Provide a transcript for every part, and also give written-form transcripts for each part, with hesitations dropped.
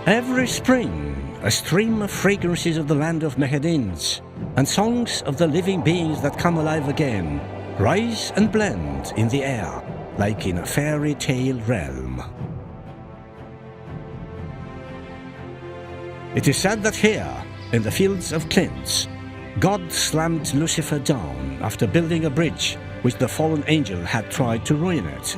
Every spring, a stream of fragrances of the land of Mehedints and songs of the living beings that come alive again rise and blend in the air like in a fairy tale realm. It is said that here, in the fields of Clint's, God slammed Lucifer down after building a bridge which the fallen angel had tried to ruin it.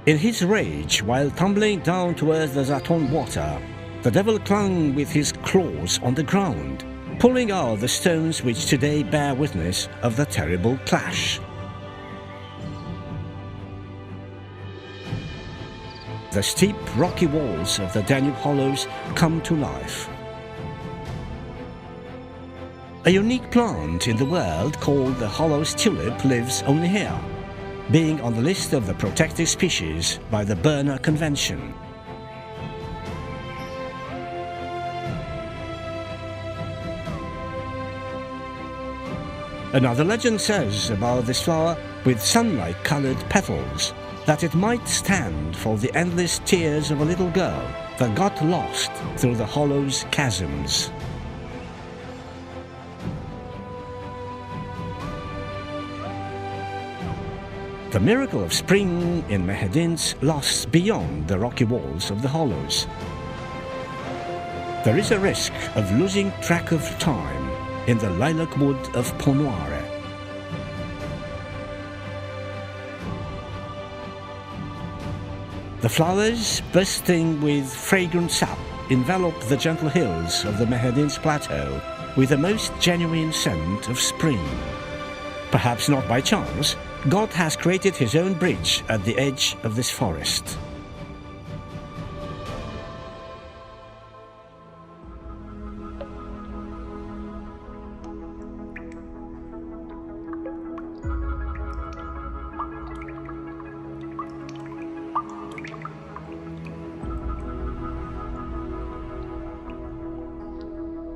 In his rage, while tumbling down towards the Zaton water, the devil clung with his claws on the ground, pulling out the stones which today bear witness of the terrible clash. The steep rocky walls of the Danube hollows come to life. A unique plant in the world called the Hollows tulip lives only here, being on the list of the protected species by the Berner Convention. Another legend says about this flower with sunlight-colored petals that it might stand for the endless tears of a little girl that got lost through the hollow's chasms. The miracle of spring in Mehedints lasts beyond the rocky walls of the hollows. There is a risk of losing track of time in the lilac wood of Ponoire. The flowers, bursting with fragrant sap, envelop the gentle hills of the Mehedints plateau with the most genuine scent of spring. Perhaps not by chance, God has created his own bridge at the edge of this forest.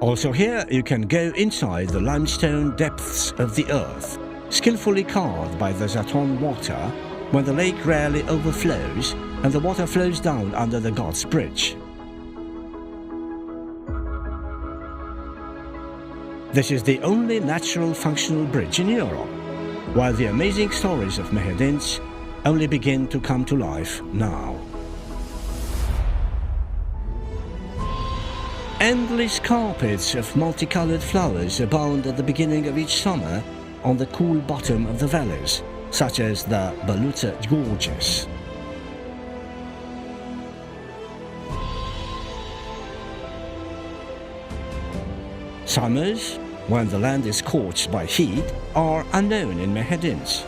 Also here you can go inside the limestone depths of the earth, skillfully carved by the Zaton water when the lake rarely overflows and the water flows down under the God's bridge. This is the only natural functional bridge in Europe, while the amazing stories of Mehedints only begin to come to life now. Endless carpets of multicolored flowers abound at the beginning of each summer on the cool bottom of the valleys, such as the Baluta Gorges. Summers, when the land is scorched by heat, are unknown in Mehedints.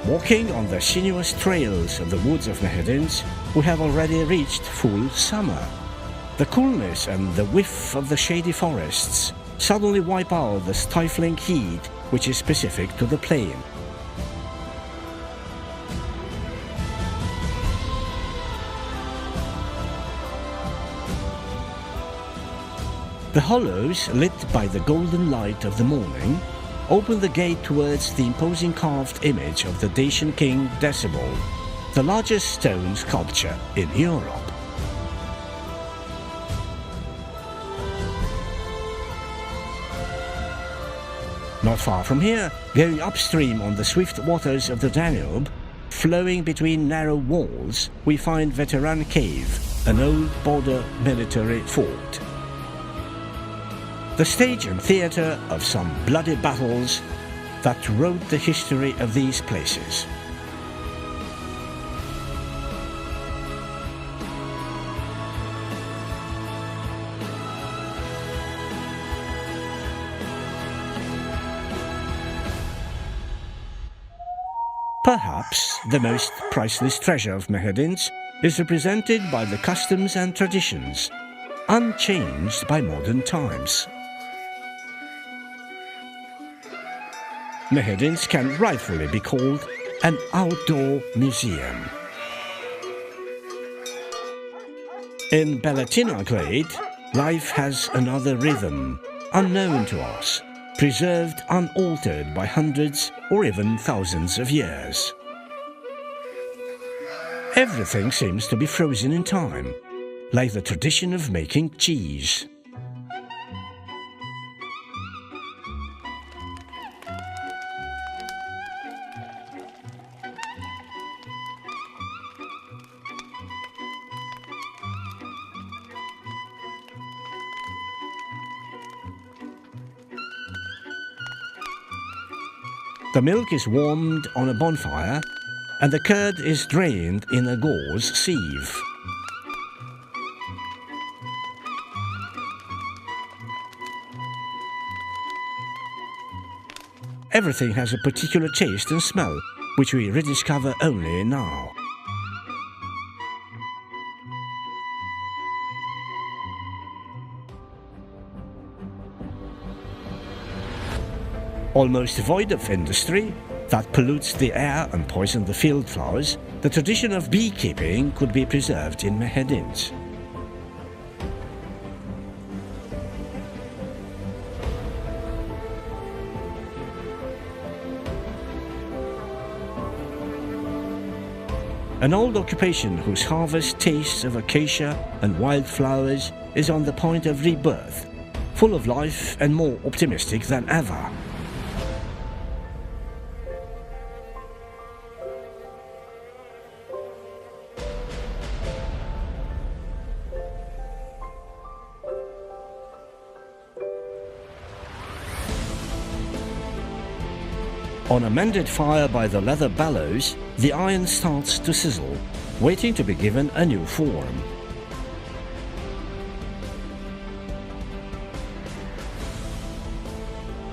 Walking on the sinuous trails of the woods of Mehedints, we have already reached full summer. The coolness and the whiff of the shady forests suddenly wipe out the stifling heat which is specific to the plain. The hollows, lit by the golden light of the morning, open the gate towards the imposing carved image of the Dacian king Decibel, the largest stone sculpture in Europe. Not far from here, going upstream on the swift waters of the Danube, flowing between narrow walls, we find Veteran Cave, an old border military fort. The stage and theatre of some bloody battles that wrote the history of these places. Perhaps the most priceless treasure of Mehedints is represented by the customs and traditions, unchanged by modern times. Mehedints can rightfully be called an outdoor museum. In Balatina Glade, life has another rhythm, unknown to us, preserved unaltered by hundreds or even thousands of years. Everything seems to be frozen in time, like the tradition of making cheese. The milk is warmed on a bonfire and the curd is drained in a gauze sieve. Everything has a particular taste and smell, which we rediscover only now. Almost void of industry that pollutes the air and poisons the field flowers, the tradition of beekeeping could be preserved in Mehedinți. An old occupation whose harvest tastes of acacia and wildflowers is on the point of rebirth, full of life and more optimistic than ever. On a mended fire by the leather bellows, the iron starts to sizzle, waiting to be given a new form.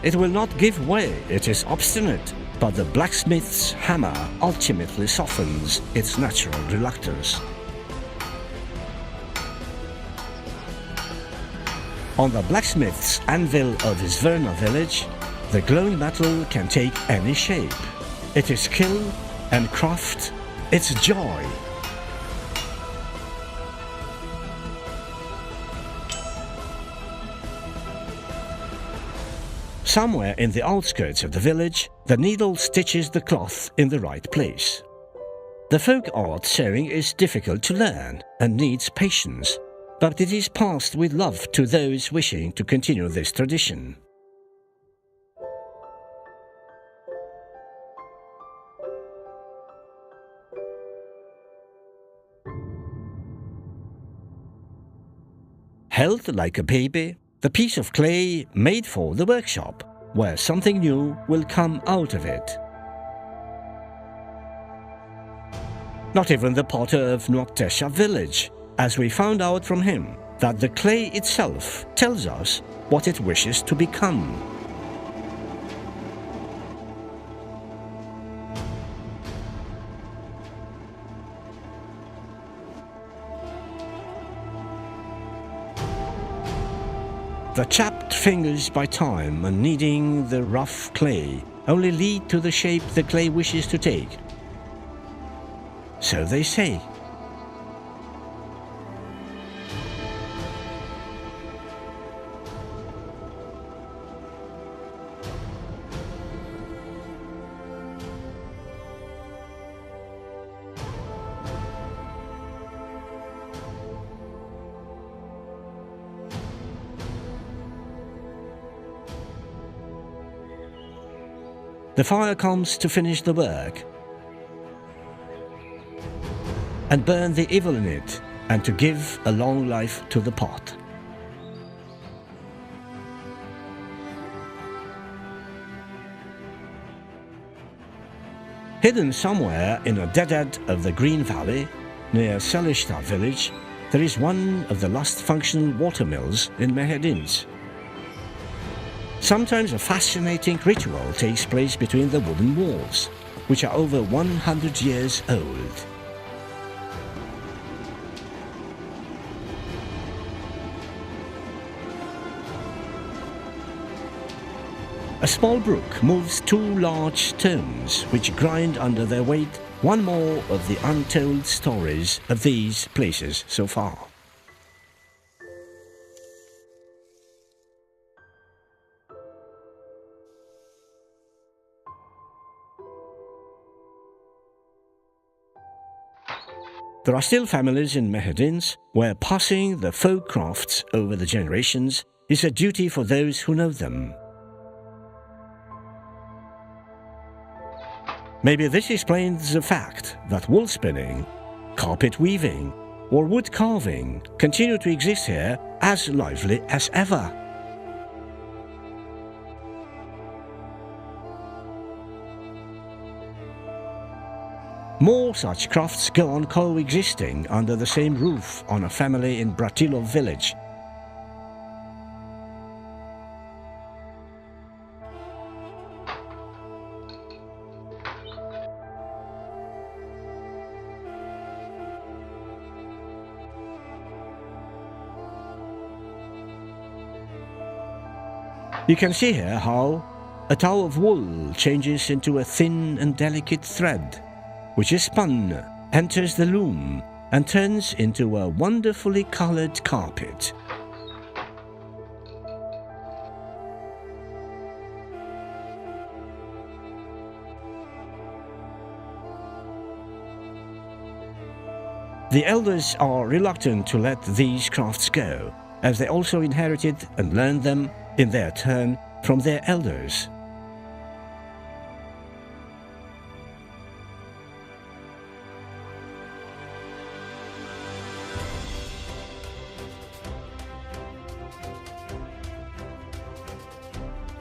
It will not give way, it is obstinate, but the blacksmith's hammer ultimately softens its natural reluctance. On the blacksmith's anvil of Zverna village, the glowing metal can take any shape. It is skill and craft, it's joy. Somewhere in the outskirts of the village, the needle stitches the cloth in the right place. The folk art sewing is difficult to learn and needs patience, but it is passed with love to those wishing to continue this tradition. Held like a baby, the piece of clay made for the workshop, where something new will come out of it. Not even the potter of Nuactesha village, as we found out from him that the clay itself tells us what it wishes to become. The chapped fingers by time and kneading the rough clay only lead to the shape the clay wishes to take. So they say. The fire comes to finish the work and burn the evil in it and to give a long life to the pot. Hidden somewhere in a dead end of the Green Valley, near Selishta village, there is one of the last functional watermills in Mehedinți. Sometimes a fascinating ritual takes place between the wooden walls, which are over 100 years old. A small brook moves two large stones, which grind under their weight one more of the untold stories of these places so far. There are still families in Mehedinți where passing the folk crafts over the generations is a duty for those who know them. Maybe this explains the fact that wool spinning, carpet weaving, or wood carving continue to exist here as lively as ever. More such crafts go on coexisting under the same roof on a family in Bratilov village. You can see here how a tow of wool changes into a thin and delicate thread, which is spun, enters the loom, and turns into a wonderfully colored carpet. The elders are reluctant to let these crafts go, as they also inherited and learned them in their turn from their elders.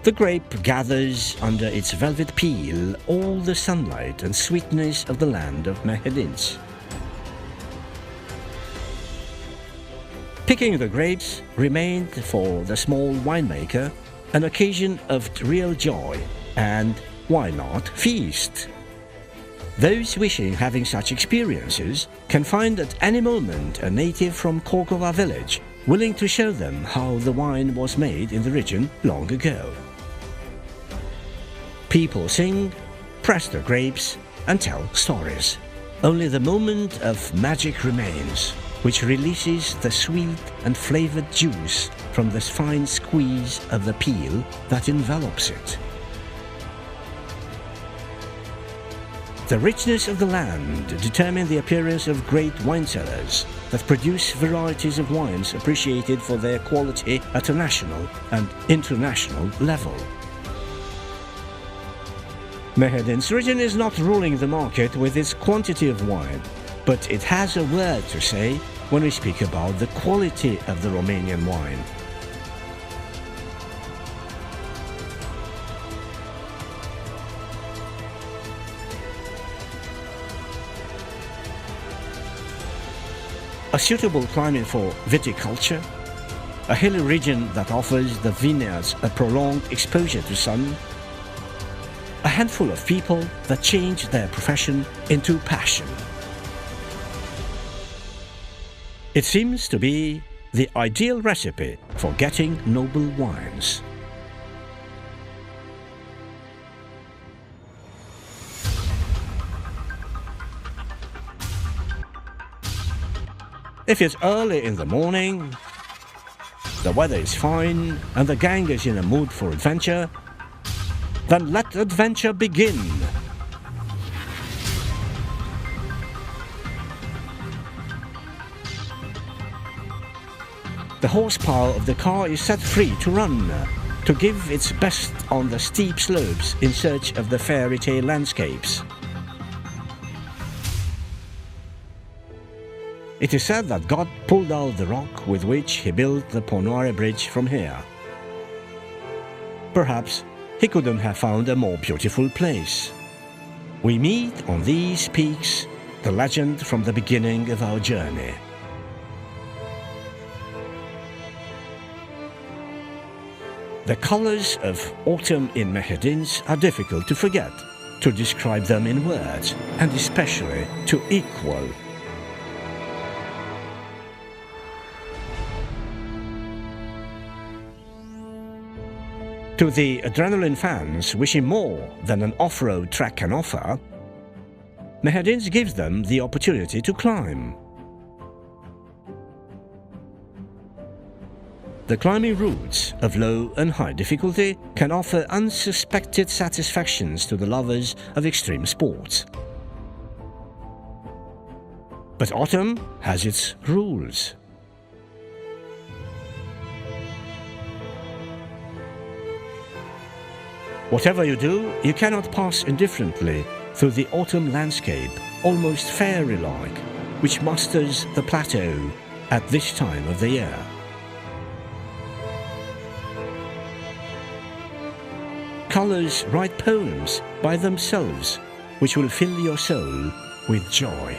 The grape gathers under its velvet peel all the sunlight and sweetness of the land of Mehedinți. Picking the grapes remained for the small winemaker an occasion of real joy and, why not, feast. Those wishing having such experiences can find at any moment a native from Korkova village willing to show them how the wine was made in the region long ago. People sing, press the grapes, and tell stories. Only the moment of magic remains, which releases the sweet and flavored juice from the fine squeeze of the peel that envelops it. The richness of the land determines the appearance of great wine cellars that produce varieties of wines appreciated for their quality at a national and international level. Mehedinți region is not ruling the market with its quantity of wine, but it has a word to say when we speak about the quality of the Romanian wine. A suitable climate for viticulture, a hilly region that offers the vineyards a prolonged exposure to sun, a handful of people that change their profession into passion. It seems to be the ideal recipe for getting noble wines. If it's early in the morning, the weather is fine, and the gang is in a mood for adventure, then let adventure begin. The horsepower of the car is set free to run, to give its best on the steep slopes in search of the fairy tale landscapes. It is said that God pulled out the rock with which he built the Ponoare Bridge from here. Perhaps he couldn't have found a more beautiful place. We meet on these peaks the legend from the beginning of our journey. The colors of autumn in Mehedinți are difficult to forget, to describe them in words, and especially to equal. To the adrenaline fans wishing more than an off-road track can offer, Mehedinți gives them the opportunity to climb. The climbing routes of low and high difficulty can offer unsuspected satisfactions to the lovers of extreme sports. But autumn has its rules. Whatever you do, you cannot pass indifferently through the autumn landscape, almost fairy-like, which musters the plateau at this time of the year. Colors write poems by themselves, which will fill your soul with joy.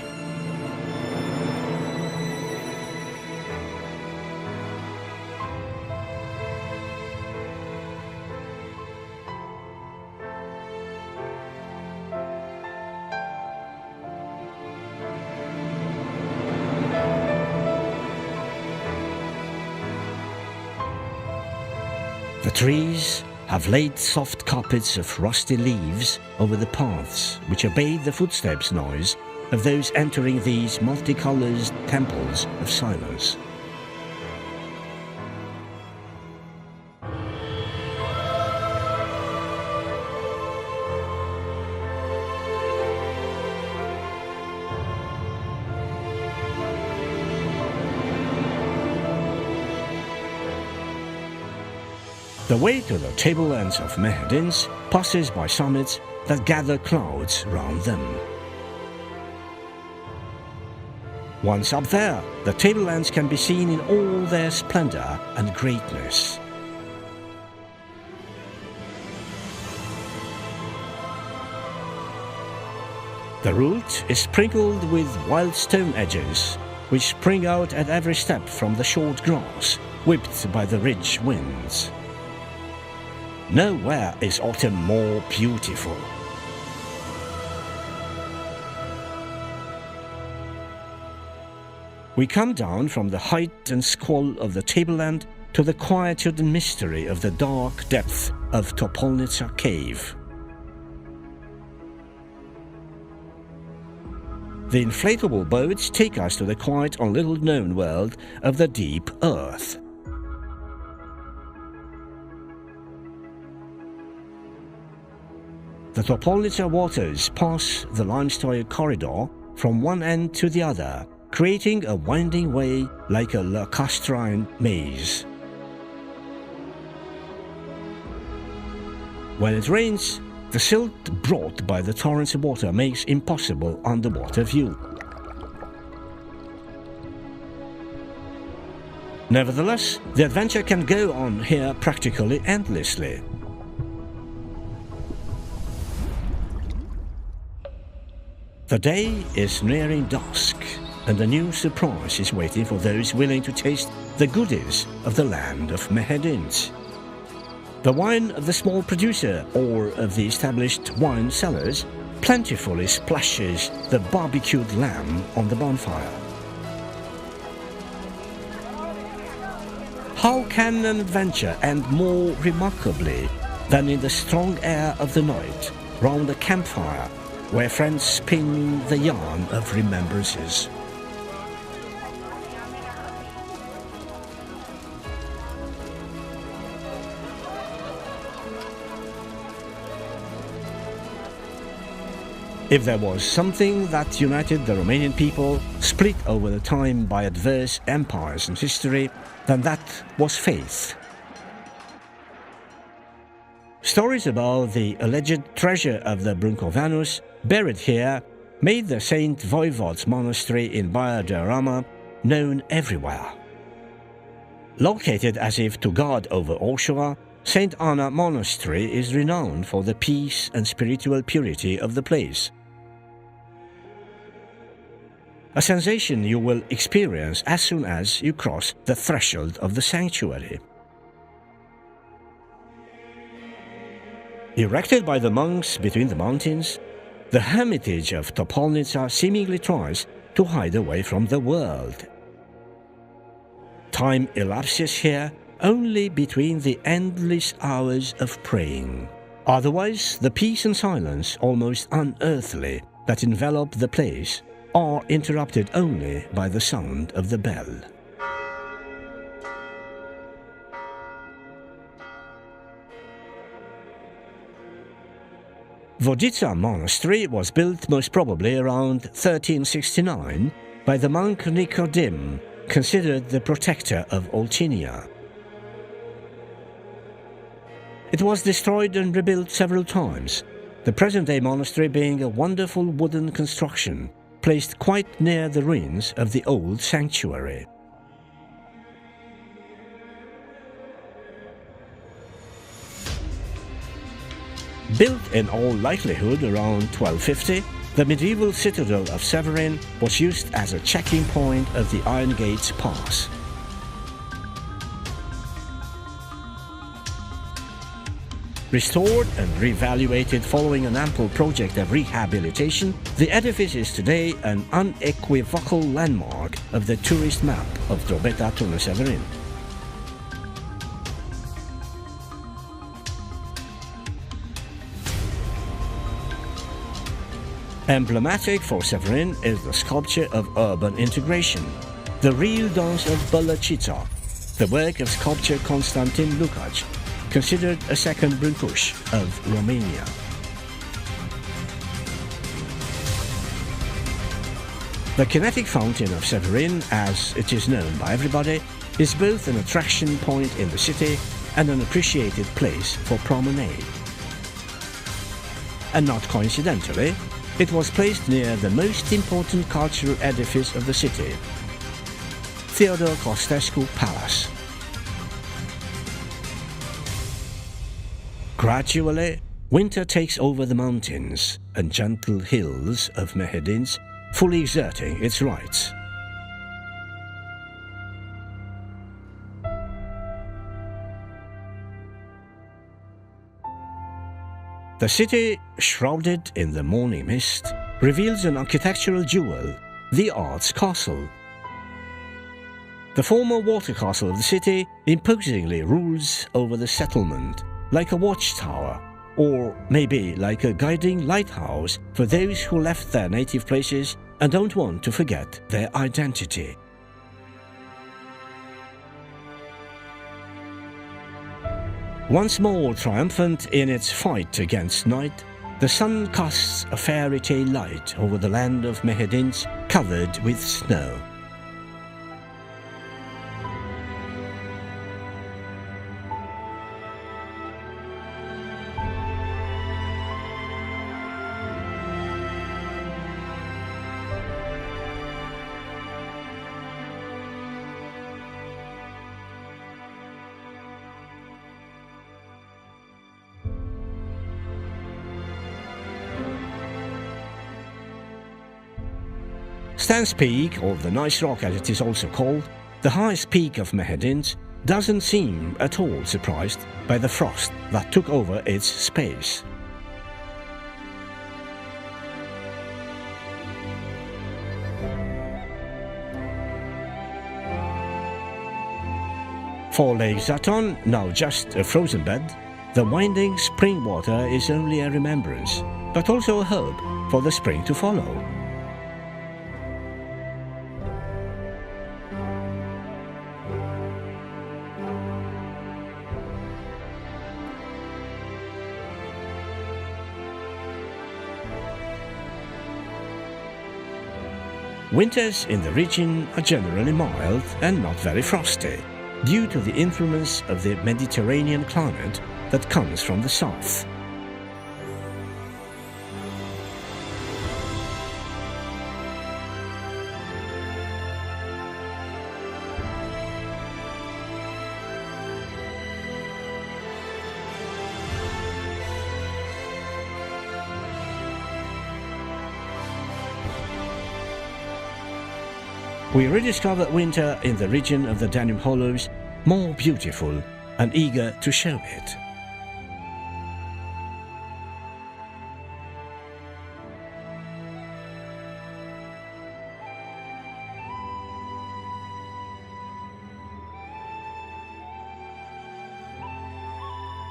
The trees have laid soft carpets of rusty leaves over the paths which obey the footsteps noise of those entering these multicolored temples of silence. The way to the tablelands of Mehedinți passes by summits that gather clouds round them. Once up there, the tablelands can be seen in all their splendor and greatness. The route is sprinkled with wild stone edges, which spring out at every step from the short grass, whipped by the ridge winds. Nowhere is autumn more beautiful. We come down from the height and squall of the tableland to the quietude and mystery of the dark depth of Topolnica Cave. The inflatable boats take us to the quite and little-known world of the deep earth. The Topolnica waters pass the limestone corridor from one end to the other, creating a winding way like a lacustrine maze. When it rains, the silt brought by the torrent's water makes impossible underwater view. Nevertheless, the adventure can go on here practically endlessly. The day is nearing dusk, and a new surprise is waiting for those willing to taste the goodies of the land of Mehedinți. The wine of the small producer or of the established wine cellars plentifully splashes the barbecued lamb on the bonfire. How can an adventure end more remarkably than in the strong air of the night, round a campfire, where friends spin the yarn of remembrances? If there was something that united the Romanian people, split over the time by adverse empires and history, then that was faith. Stories about the alleged treasure of the Brâncovanus buried here made the Saint Voivod's monastery in Baia de Rama known everywhere. Located as if to guard over Orșova, St. Anna Monastery is renowned for the peace and spiritual purity of the place. A sensation you will experience as soon as you cross the threshold of the sanctuary. Erected by the monks between the mountains, the hermitage of Topolnica seemingly tries to hide away from the world. Time elapses here only between the endless hours of praying. Otherwise, the peace and silence, almost unearthly, that envelop the place are interrupted only by the sound of the bell. Vodica Monastery was built most probably around 1369 by the monk Nicodim, considered the protector of Oltenia. It was destroyed and rebuilt several times, the present-day monastery being a wonderful wooden construction placed quite near the ruins of the old sanctuary. Built in all likelihood around 1250, the medieval citadel of Severin was used as a checking point of the Iron Gates Pass. Restored and revaluated following an ample project of rehabilitation, the edifice is today an unequivocal landmark of the tourist map of Drobeta Turnul Severin. Emblematic for Severin is the sculpture of urban integration, the real dance of Bălăcița, the work of sculptor Constantin Lukács, considered a second Brâncuș of Romania. The kinetic fountain of Severin, as it is known by everybody, is both an attraction point in the city and an appreciated place for promenade. And not coincidentally, it was placed near the most important cultural edifice of the city, Theodore Costescu Palace. Gradually, winter takes over the mountains and gentle hills of Mehedinți, fully exerting its rights. The city, shrouded in the morning mist, reveals an architectural jewel, the Arts Castle. The former water castle of the city imposingly rules over the settlement, like a watchtower, or maybe like a guiding lighthouse for those who left their native places and don't want to forget their identity. Once more triumphant in its fight against night, the sun casts a fairy tale light over the land of Mehedinți covered with snow. Stan's Peak, or the Nice Rock as it is also called, the highest peak of Mehedinți, doesn't seem at all surprised by the frost that took over its space. For Lake Zaton, now just a frozen bed, the winding spring water is only a remembrance, but also a hope for the spring to follow. Winters in the region are generally mild and not very frosty, due to the influence of the Mediterranean climate that comes from the south. We rediscover winter in the region of the Danube Hollows, more beautiful and eager to show it.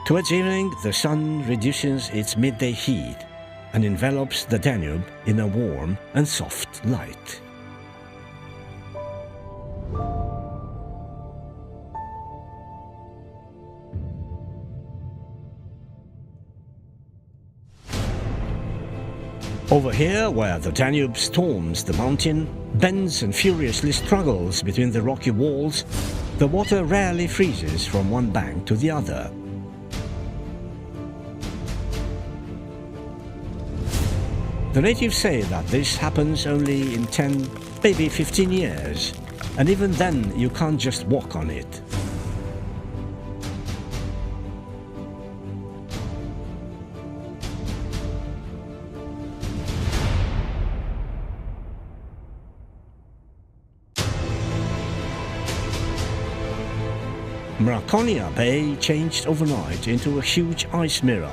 Towards evening, the sun reduces its midday heat and envelops the Danube in a warm and soft light. Over here, where the Danube storms the mountain, bends and furiously struggles between the rocky walls, the water rarely freezes from one bank to the other. The natives say that this happens only in 10, maybe 15 years, and even then you can't just walk on it. Mraconia Bay changed overnight into a huge ice mirror,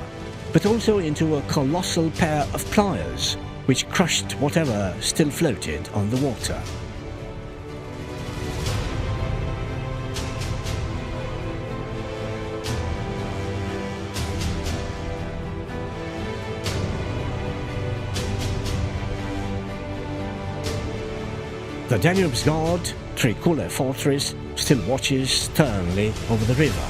but also into a colossal pair of pliers, which crushed whatever still floated on the water. The Danube's guard, Tricule Fortress, still watches sternly over the river.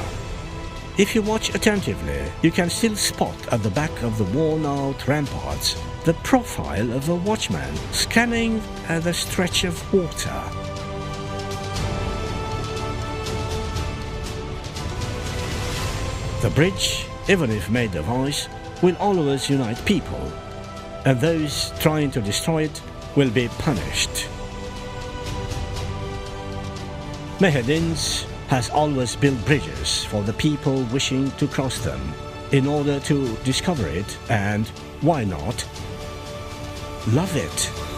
If you watch attentively, you can still spot at the back of the worn-out ramparts the profile of a watchman scanning the stretch of water. The bridge, even if made of ice, will always unite people, and those trying to destroy it will be punished. Mehedints has always built bridges for the people wishing to cross them in order to discover it and, why not, love it.